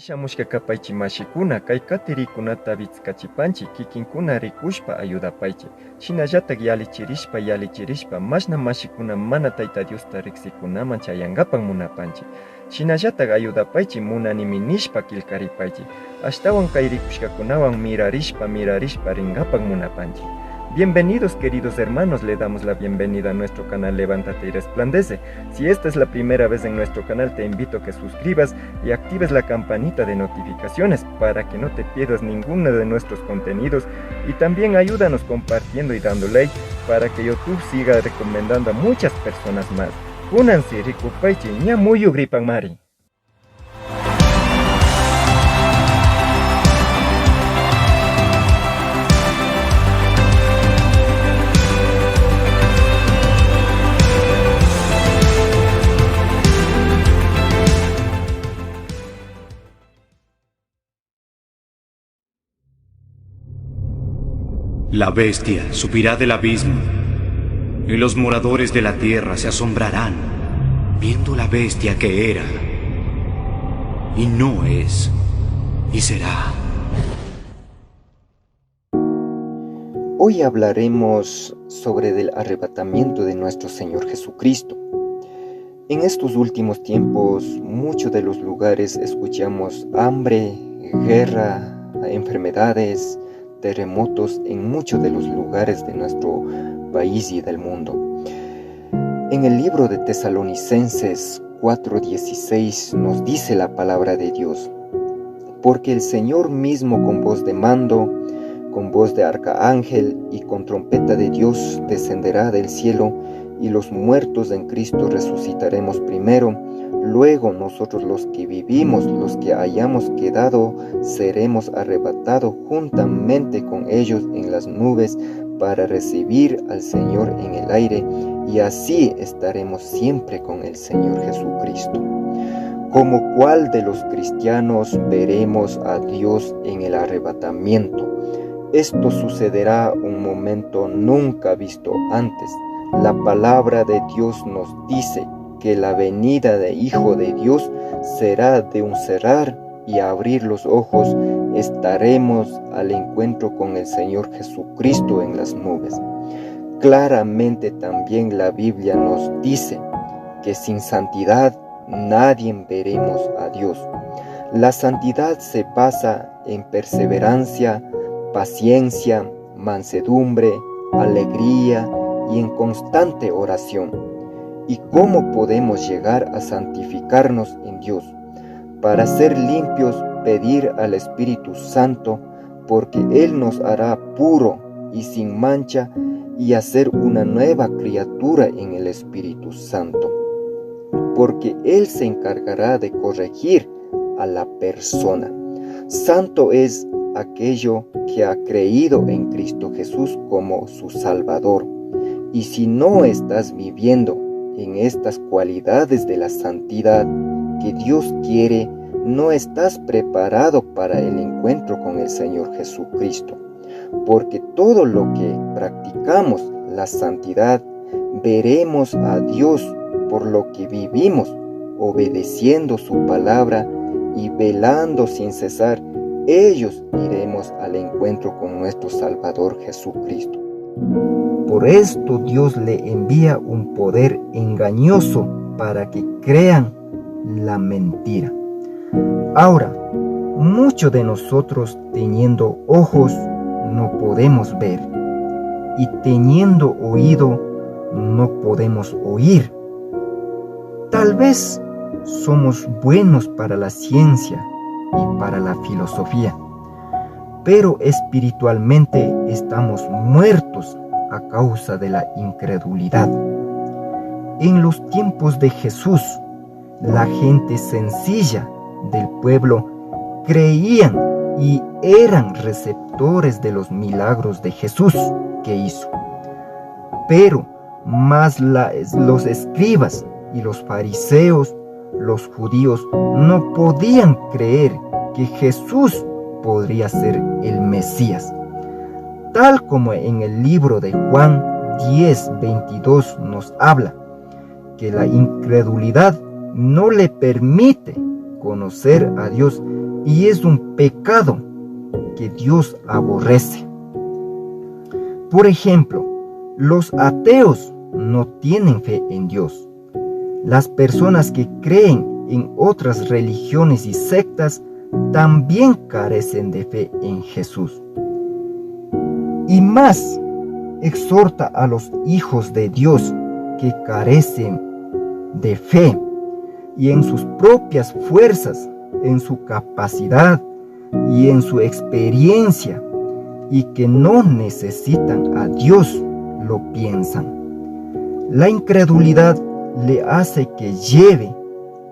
Shamushka kapaychi mashikuna kay katirikunata vitzkachipanchi kikinkuna rikushpa ayudapaychi. Shinallatak yalichirishpa mashna mashikuna mana Tayta Diosta riksikunaman chayangapan munapanchi. Shinallatak ayudapaychi munanimi nishpa kilkaripaychi. Ashtawan kay rikushkakunawan mirarishpa ringapan munapanchi. Bienvenidos queridos hermanos, le damos la bienvenida a nuestro canal Levántate y Resplandece. Si esta es la primera vez en nuestro canal, te invito a que suscribas y actives la campanita de notificaciones para que no te pierdas ninguno de nuestros contenidos, y también ayúdanos compartiendo y dando like para que YouTube siga recomendando a muchas personas más. Únanse, ricupaychi, ñamuyu gripan mari. La bestia subirá del abismo, y los moradores de la tierra se asombrarán, viendo la bestia que era, y no es, y será. Hoy hablaremos sobre el arrebatamiento de nuestro Señor Jesucristo. En estos últimos tiempos, muchos de los lugares escuchamos hambre, guerra, enfermedades, terremotos en muchos de los lugares de nuestro país y del mundo. En el libro de Tesalonicenses 4:16 nos dice la palabra de Dios: porque el Señor mismo con voz de mando, con voz de arcángel y con trompeta de Dios descenderá del cielo, y los muertos en Cristo resucitaremos primero. Luego nosotros los que vivimos, los que hayamos quedado, seremos arrebatados juntamente con ellos en las nubes para recibir al Señor en el aire, y así estaremos siempre con el Señor Jesucristo. ¿Como cuál de los cristianos veremos a Dios en el arrebatamiento? Esto sucederá un momento nunca visto antes. La palabra de Dios nos dice que la venida de Hijo de Dios será de un cerrar y abrir los ojos. Estaremos al encuentro con el Señor Jesucristo en las nubes. Claramente también la Biblia nos dice que sin santidad nadie veremos a Dios. La santidad se basa en perseverancia, paciencia, mansedumbre, alegría y en constante oración. ¿Y cómo podemos llegar a santificarnos en Dios? Para ser limpios, pedir al Espíritu Santo, porque Él nos hará puro y sin mancha, y hacer una nueva criatura en el Espíritu Santo. Porque Él se encargará de corregir a la persona. Santo es aquello que ha creído en Cristo Jesús como su Salvador. Y si no estás viviendo en estas cualidades de la santidad que Dios quiere, no estás preparado para el encuentro con el Señor Jesucristo. Porque todo lo que practicamos la santidad, veremos a Dios por lo que vivimos, obedeciendo su palabra y velando sin cesar. Ellos iremos al encuentro con nuestro Salvador Jesucristo. Por esto Dios le envía un poder engañoso para que crean la mentira. Ahora, muchos de nosotros teniendo ojos no podemos ver, y teniendo oído no podemos oír. Tal vez somos buenos para la ciencia y para la filosofía, pero espiritualmente estamos muertos a causa de la incredulidad. En los tiempos de Jesús, la gente sencilla del pueblo creían y eran receptores de los milagros de Jesús que hizo. Pero más los escribas y los fariseos, los judíos, no podían creer que Jesús podría ser el Mesías. Tal como en el libro de Juan 10:22 nos habla, que la incredulidad no le permite conocer a Dios y es un pecado que Dios aborrece. Por ejemplo, los ateos no tienen fe en Dios. Las personas que creen en otras religiones y sectas también carecen de fe en Jesús. Y más, exhorta a los hijos de Dios que carecen de fe y en sus propias fuerzas, en su capacidad y en su experiencia, y que no necesitan a Dios, lo piensan. La incredulidad le hace que lleve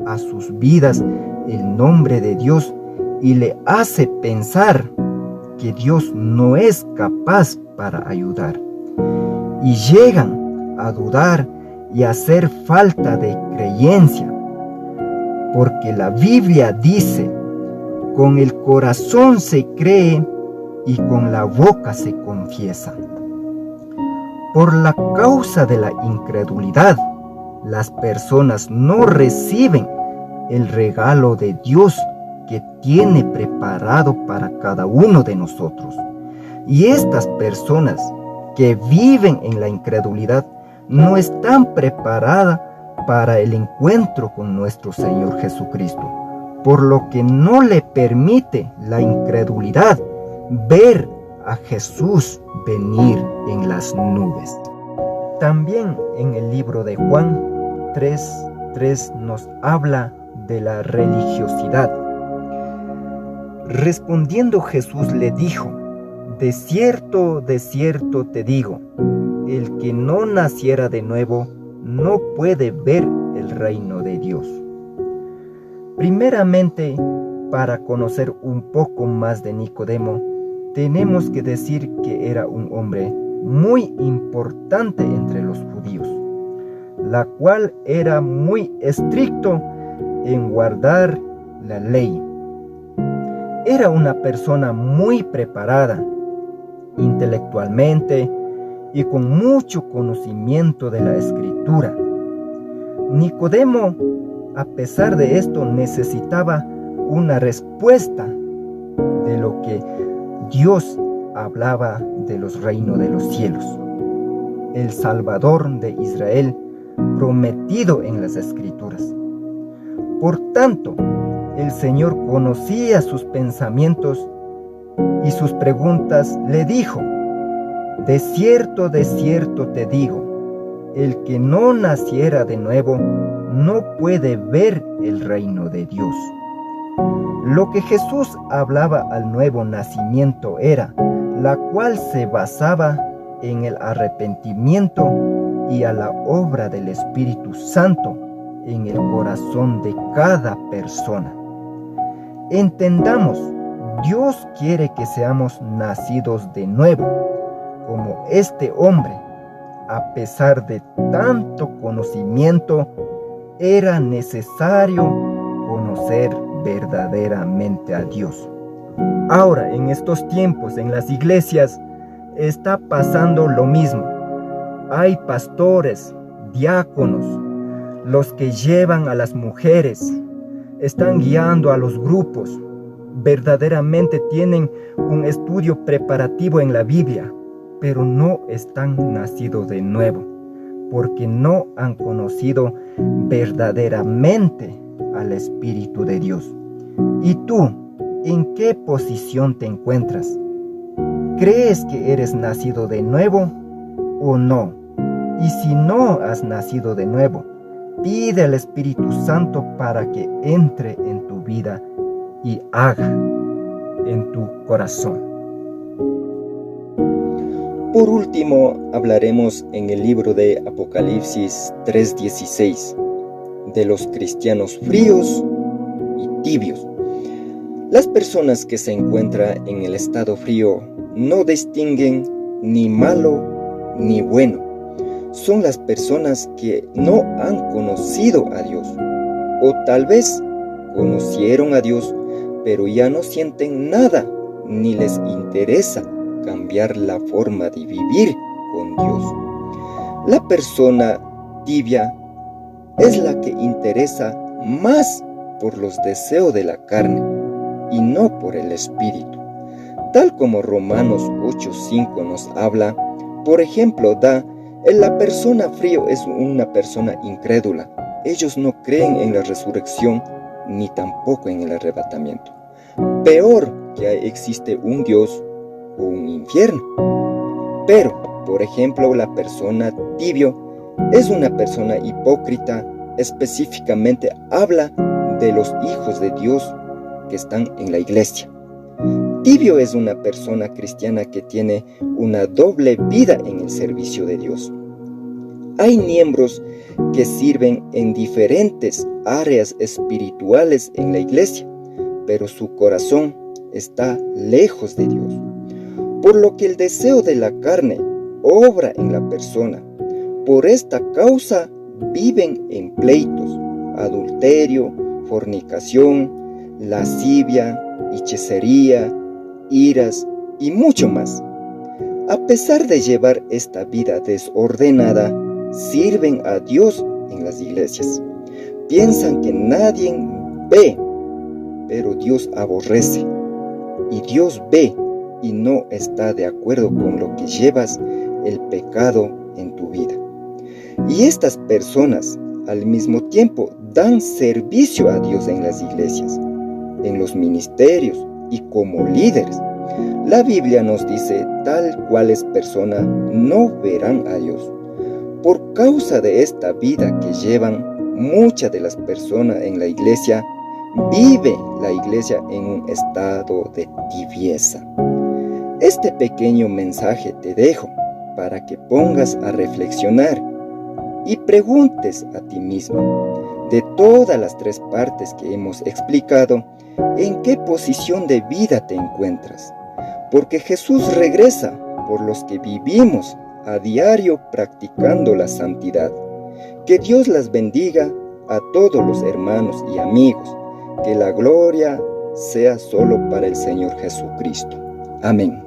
a sus vidas el nombre de Dios y le hace pensar que Dios no es capaz para ayudar. Y llegan a dudar y a hacer falta de creencia, porque la Biblia dice: con el corazón se cree y con la boca se confiesa. Por la causa de la incredulidad, las personas no reciben el regalo de Dios que tiene preparado para cada uno de nosotros. Y estas personas que viven en la incredulidad no están preparadas para el encuentro con nuestro Señor Jesucristo, por lo que no le permite la incredulidad ver a Jesús venir en las nubes. También en el libro de Juan 3:3 nos habla de la religiosidad. Respondiendo Jesús le dijo: de cierto te digo, el que no naciera de nuevo no puede ver el reino de Dios. Primeramente, para conocer un poco más de Nicodemo, tenemos que decir que era un hombre muy importante entre los judíos, la cual era muy estricto en guardar la ley. Era una persona muy preparada intelectualmente y con mucho conocimiento de la Escritura. Nicodemo, a pesar de esto, necesitaba una respuesta de lo que Dios hablaba de los reinos de los cielos, el Salvador de Israel prometido en las Escrituras. Por tanto, el Señor conocía sus pensamientos y sus preguntas. Le dijo: de cierto te digo, el que no naciera de nuevo no puede ver el reino de Dios. Lo que Jesús hablaba al nuevo nacimiento era, la cual se basaba en el arrepentimiento y a la obra del Espíritu Santo en el corazón de cada persona. Entendamos, Dios quiere que seamos nacidos de nuevo, como este hombre. A pesar de tanto conocimiento, era necesario conocer verdaderamente a Dios. Ahora, en estos tiempos, en las iglesias, está pasando lo mismo. Hay pastores, diáconos, los que llevan a las mujeres, están guiando a los grupos, verdaderamente tienen un estudio preparativo en la Biblia, pero no están nacidos de nuevo, porque no han conocido verdaderamente al Espíritu de Dios. ¿Y tú, en qué posición te encuentras? ¿Crees que eres nacido de nuevo o no? Y si no has nacido de nuevo, pide al Espíritu Santo para que entre en tu vida y haga en tu corazón. Por último, hablaremos en el libro de Apocalipsis 3:16 de los cristianos fríos y tibios. Las personas que se encuentran en el estado frío no distinguen ni malo ni bueno. Son las personas que no han conocido a Dios, o tal vez conocieron a Dios, pero ya no sienten nada, ni les interesa cambiar la forma de vivir con Dios. La persona tibia es la que interesa más por los deseos de la carne y sino por el Espíritu. Tal como Romanos 8:5 nos habla, por ejemplo, la persona frío es una persona incrédula. Ellos no creen en la resurrección ni tampoco en el arrebatamiento. Peor que existe un Dios o un infierno. Pero, por ejemplo, la persona tibio es una persona hipócrita. Específicamente habla de los hijos de Dios que están en la iglesia. Tibio es una persona cristiana que tiene una doble vida en el servicio de Dios. Hay miembros que sirven en diferentes áreas espirituales en la iglesia, pero su corazón está lejos de Dios. Por lo que el deseo de la carne obra en la persona. Por esta causa viven en pleitos, adulterio, fornicación, lascivia, hechicería, iras y mucho más. A pesar de llevar esta vida desordenada, sirven a Dios en las iglesias. Piensan que nadie ve, pero Dios aborrece. Y Dios ve y no está de acuerdo con lo que llevas el pecado en tu vida. Y estas personas al mismo tiempo dan servicio a Dios en las iglesias, en los ministerios y como líderes. La Biblia nos dice tal cuales personas no verán a Dios. Por causa de esta vida que llevan, muchas de las personas en la iglesia vive la iglesia en un estado de tibieza. Este pequeño mensaje te dejo para que pongas a reflexionar y preguntes a ti mismo, de todas las 3 partes que hemos explicado, ¿en qué posición de vida te encuentras? Porque Jesús regresa por los que vivimos a diario practicando la santidad. Que Dios las bendiga a todos los hermanos y amigos. Que la gloria sea solo para el Señor Jesucristo. Amén.